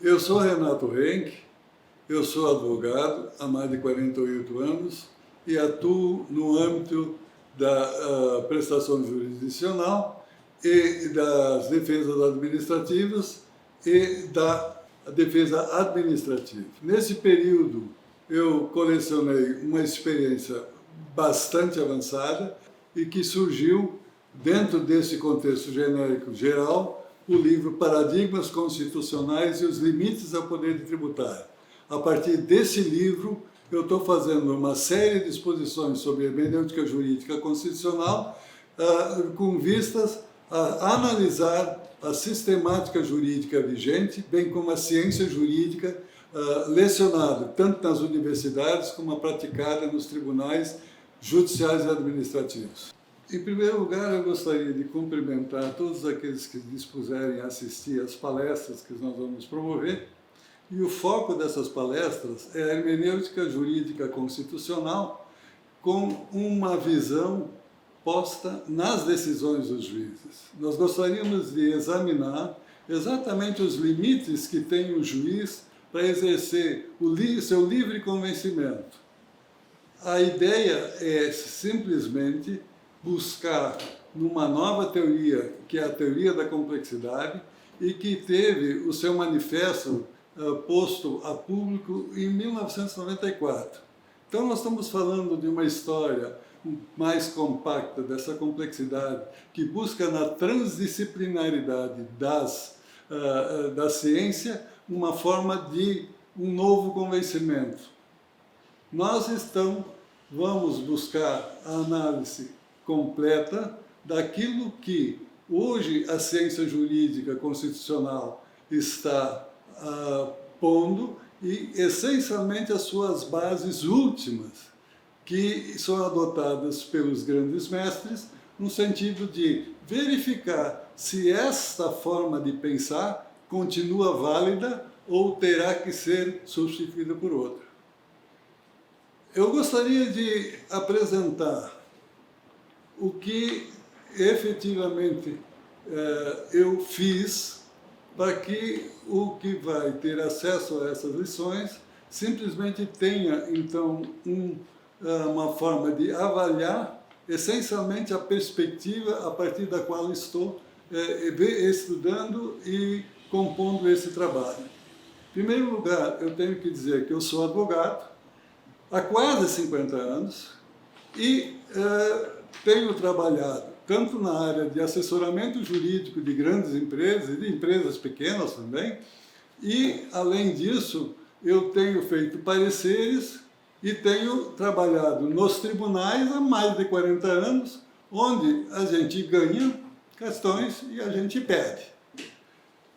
Eu sou Renato Renck, eu sou advogado há mais de 48 anos e atuo no âmbito da prestação jurisdicional e das defesas administrativas e da defesa administrativa. Nesse período, eu colecionei uma experiência bastante avançada e que surgiu, dentro desse contexto genérico geral, o livro Paradigmas Constitucionais e os Limites ao Poder Tributário. A partir desse livro, eu estou fazendo uma série de exposições sobre hermenêutica jurídica constitucional com vistas a analisar a sistemática jurídica vigente, bem como a ciência jurídica lecionada tanto nas universidades como praticada nos tribunais judiciais e administrativos. Em primeiro lugar, eu gostaria de cumprimentar todos aqueles que dispuserem a assistir às palestras que nós vamos promover. E o foco dessas palestras é a hermenêutica jurídica constitucional com uma visão posta nas decisões dos juízes. Nós gostaríamos de examinar exatamente os limites que tem o juiz para exercer o seu livre convencimento. A ideia é simplesmente buscar numa nova teoria, que é a teoria da complexidade, e que teve o seu manifesto posto a público em 1994. Então nós estamos falando de uma história mais compacta dessa complexidade, que busca na transdisciplinaridade da ciência uma forma de um novo convencimento. Nós vamos buscar a análise completa daquilo que hoje a ciência jurídica constitucional está pondo e, essencialmente, as suas bases últimas, que são adotadas pelos grandes mestres, no sentido de verificar se esta forma de pensar continua válida ou terá que ser substituída por outra. Eu gostaria de apresentar o que efetivamente eu fiz para que o que vai ter acesso a essas lições simplesmente tenha, então, uma forma de avaliar essencialmente a perspectiva a partir da qual estou estudando e compondo esse trabalho. Em primeiro lugar, eu tenho que dizer que eu sou advogado há quase 50 anos e tenho trabalhado tanto na área de assessoramento jurídico de grandes empresas e de empresas pequenas também, e, além disso, eu tenho feito pareceres e tenho trabalhado nos tribunais há mais de 40 anos, onde a gente ganha questões e a gente perde.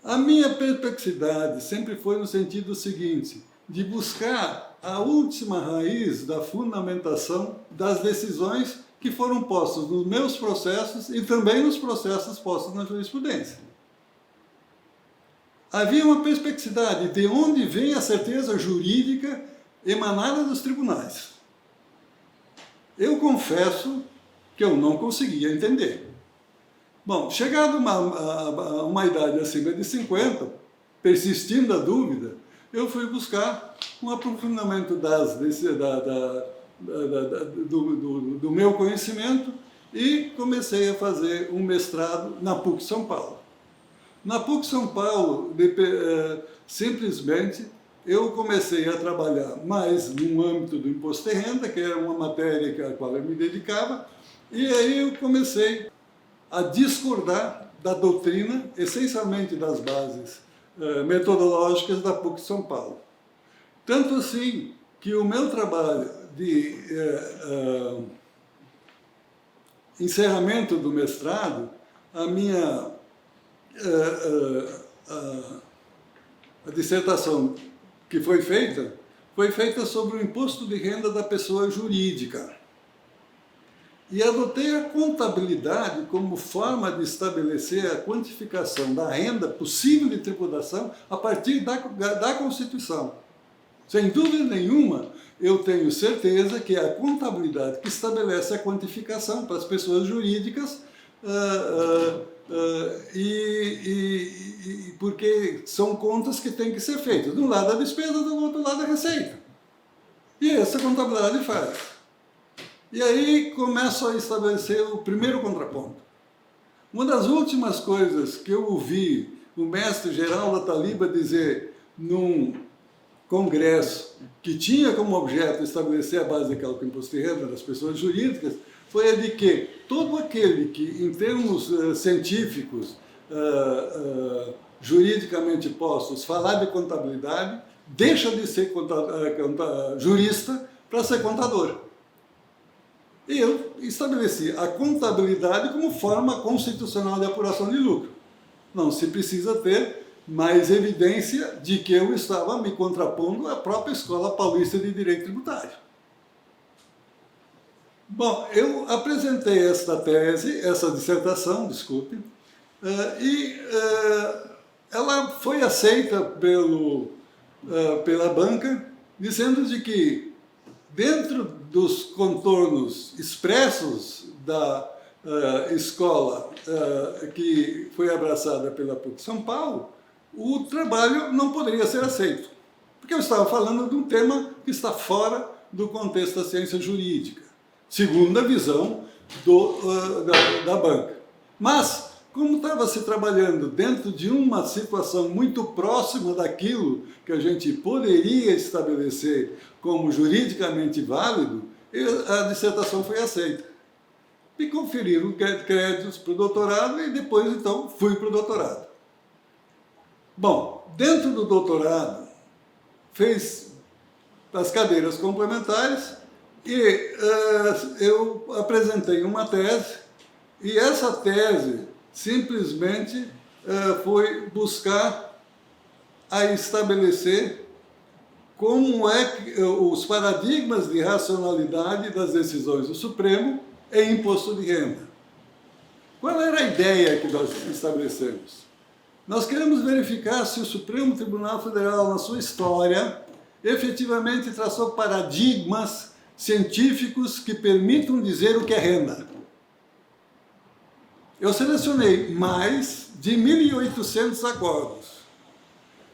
A minha perplexidade sempre foi no sentido seguinte, de buscar a última raiz da fundamentação das decisões que foram postos nos meus processos e também nos processos postos na jurisprudência. Havia uma perplexidade de onde vem a certeza jurídica emanada dos tribunais. Eu confesso que eu não conseguia entender. Bom, chegado a uma idade acima de 50, persistindo a dúvida, eu fui buscar um aprofundamento do meu conhecimento e comecei a fazer um mestrado na PUC São Paulo. Na PUC São Paulo, simplesmente, eu comecei a trabalhar mais no âmbito do imposto de renda, que era uma matéria à qual eu me dedicava, e aí eu comecei a discordar da doutrina, essencialmente das bases metodológicas da PUC São Paulo. Tanto assim que o meu trabalho de encerramento do mestrado, a minha a dissertação que foi feita sobre o imposto de renda da pessoa jurídica. E adotei a contabilidade como forma de estabelecer a quantificação da renda possível de tributação a partir da Constituição. Sem dúvida nenhuma, eu tenho certeza que é a contabilidade que estabelece a quantificação para as pessoas jurídicas porque são contas que têm que ser feitas. De um lado a despesa, do outro lado a receita. E essa contabilidade faz. E aí começo a estabelecer o primeiro contraponto. Uma das últimas coisas que eu ouvi o mestre Geraldo Ataliba dizer num congresso que tinha como objeto estabelecer a base de cálculo do imposto de renda das pessoas jurídicas foi a de que todo aquele que, em termos científicos, juridicamente postos, falar de contabilidade, deixa de ser jurista para ser contador. E eu estabeleci a contabilidade como forma constitucional de apuração de lucro. Não se precisa ter mais evidência de que eu estava me contrapondo à própria Escola Paulista de Direito Tributário. Bom, eu apresentei esta tese, essa dissertação, desculpe, e ela foi aceita pela banca, dizendo de que, dentro dos contornos expressos da escola que foi abraçada pela PUC São Paulo, o trabalho não poderia ser aceito, porque eu estava falando de um tema que está fora do contexto da ciência jurídica, segundo a visão da banca. Mas, como estava se trabalhando dentro de uma situação muito próxima daquilo que a gente poderia estabelecer como juridicamente válido, a dissertação foi aceita. Me conferiram créditos para o doutorado e depois, então, fui para o doutorado. Bom, dentro do doutorado, fez as cadeiras complementares e eu apresentei uma tese, e essa tese simplesmente foi buscar a estabelecer como é que os paradigmas de racionalidade das decisões do Supremo em imposto de renda. Qual era a ideia que nós estabelecemos? Nós queremos verificar se o Supremo Tribunal Federal, na sua história, efetivamente traçou paradigmas científicos que permitam dizer o que é renda. Eu selecionei mais de 1.800 acordos.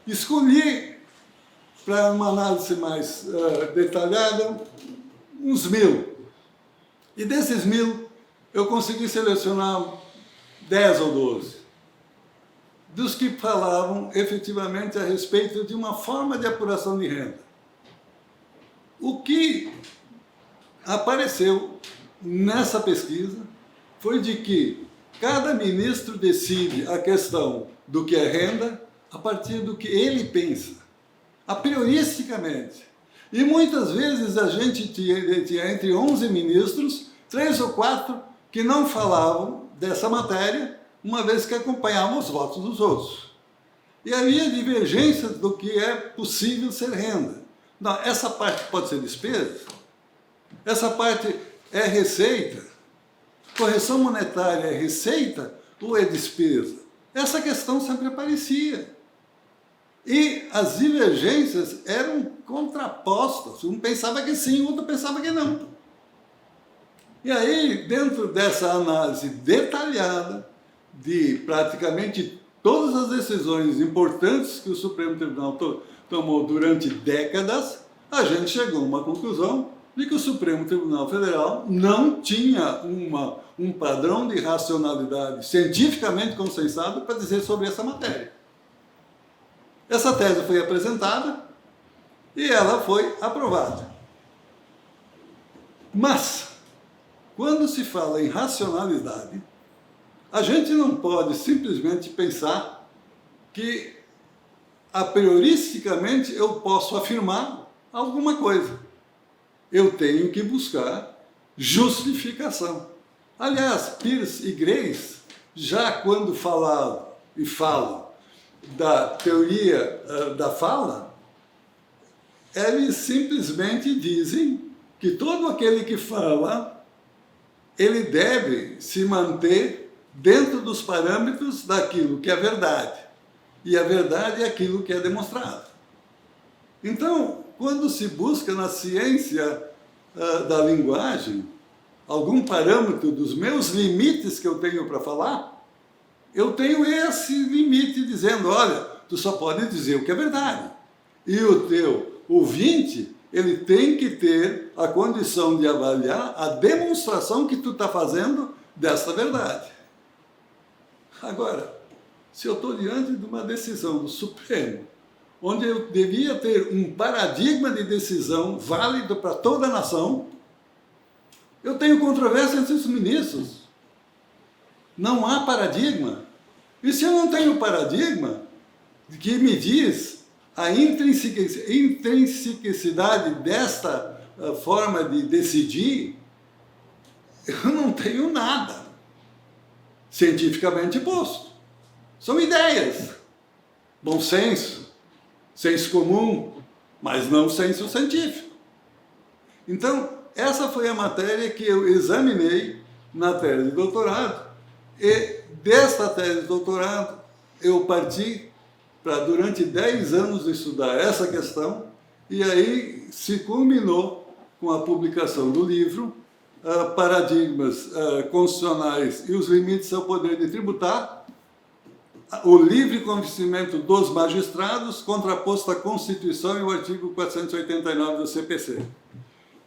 Escolhi, para uma análise mais detalhada, uns 1.000. E desses 1.000, eu consegui selecionar 10 ou 12. Dos que falavam efetivamente a respeito de uma forma de apuração de renda. O que apareceu nessa pesquisa foi de que cada ministro decide a questão do que é renda a partir do que ele pensa, a prioristicamente. E muitas vezes a gente tinha entre 11 ministros, 3 ou 4 que não falavam dessa matéria, uma vez que acompanhavam os votos dos outros. E havia divergências do que é possível ser renda. Não, essa parte pode ser despesa? Essa parte é receita? Correção monetária é receita ou é despesa? Essa questão sempre aparecia. E as divergências eram contrapostas. Um pensava que sim, o outro pensava que não. E aí, dentro dessa análise detalhada de praticamente todas as decisões importantes que o Supremo Tribunal tomou durante décadas, a gente chegou a uma conclusão de que o Supremo Tribunal Federal não tinha um padrão de racionalidade cientificamente consensado para dizer sobre essa matéria. Essa tese foi apresentada e ela foi aprovada. Mas, quando se fala em racionalidade, a gente não pode simplesmente pensar que, a prioristicamente, eu posso afirmar alguma coisa. Eu tenho que buscar justificação. Aliás, Peirce e Grace, já quando falavam e falam da teoria da fala, eles simplesmente dizem que todo aquele que fala, ele deve se manter dentro dos parâmetros daquilo que é verdade. E a verdade é aquilo que é demonstrado. Então, quando se busca na ciência da linguagem algum parâmetro dos meus limites que eu tenho para falar, eu tenho esse limite dizendo, olha, tu só pode dizer o que é verdade. E o teu ouvinte, ele tem que ter a condição de avaliar a demonstração que tu está fazendo desta verdade. Agora, se eu estou diante de uma decisão do Supremo, onde eu devia ter um paradigma de decisão válido para toda a nação, eu tenho controvérsia entre os ministros. Não há paradigma. E se eu não tenho paradigma que me diz a intrinsecicidade desta forma de decidir, eu não tenho nada cientificamente posto. São ideias, bom senso, senso comum, mas não senso científico. Então, essa foi a matéria que eu examinei na tese de doutorado, e desta tese de doutorado eu parti para, durante 10 anos, estudar essa questão, e aí se culminou com a publicação do livro Paradigmas Constitucionais e os Limites ao Poder de Tributar, o livre convencimento dos magistrados, contraposto à Constituição e o artigo 489 do CPC.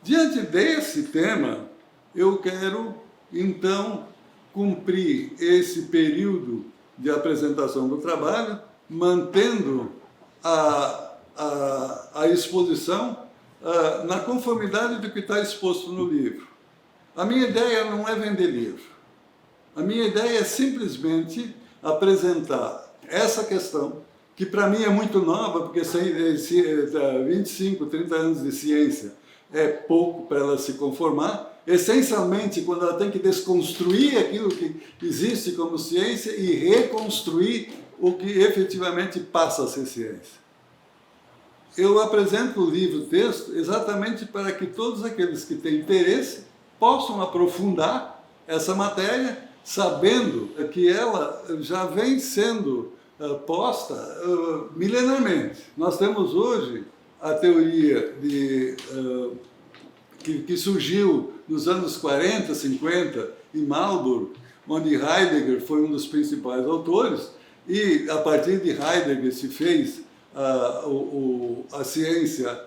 Diante desse tema, eu quero, então, cumprir esse período de apresentação do trabalho, mantendo a exposição na conformidade do que está exposto no livro. A minha ideia não é vender livro. A minha ideia é simplesmente apresentar essa questão, que para mim é muito nova, porque 25, 30 anos de ciência é pouco para ela se conformar, essencialmente quando ela tem que desconstruir aquilo que existe como ciência e reconstruir o que efetivamente passa a ser ciência. Eu apresento o livro-texto exatamente para que todos aqueles que têm interesse possam aprofundar essa matéria, sabendo que ela já vem sendo posta milenarmente. Nós temos hoje a teoria que surgiu nos anos 40, 50, em Marburg, onde Heidegger foi um dos principais autores, e a partir de Heidegger se fez a ciência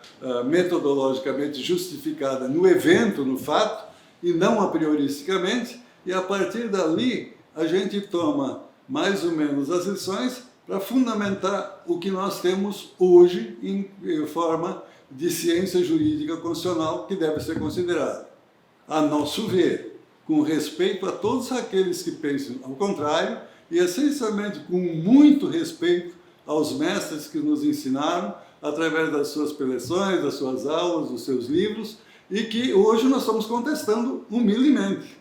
metodologicamente justificada no evento, no fato, e não a prioristicamente, e a partir dali a gente toma mais ou menos as lições para fundamentar o que nós temos hoje em forma de ciência jurídica constitucional que deve ser considerada. A nosso ver, com respeito a todos aqueles que pensam ao contrário, e essencialmente com muito respeito aos mestres que nos ensinaram através das suas preleções, das suas aulas, dos seus livros, e que hoje nós estamos contestando humildemente.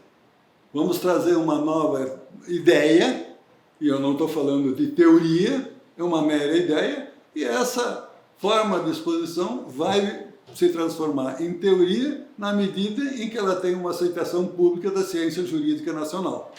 Vamos trazer uma nova ideia, e eu não estou falando de teoria, é uma mera ideia, e essa forma de exposição vai se transformar em teoria na medida em que ela tem uma aceitação pública da ciência jurídica nacional.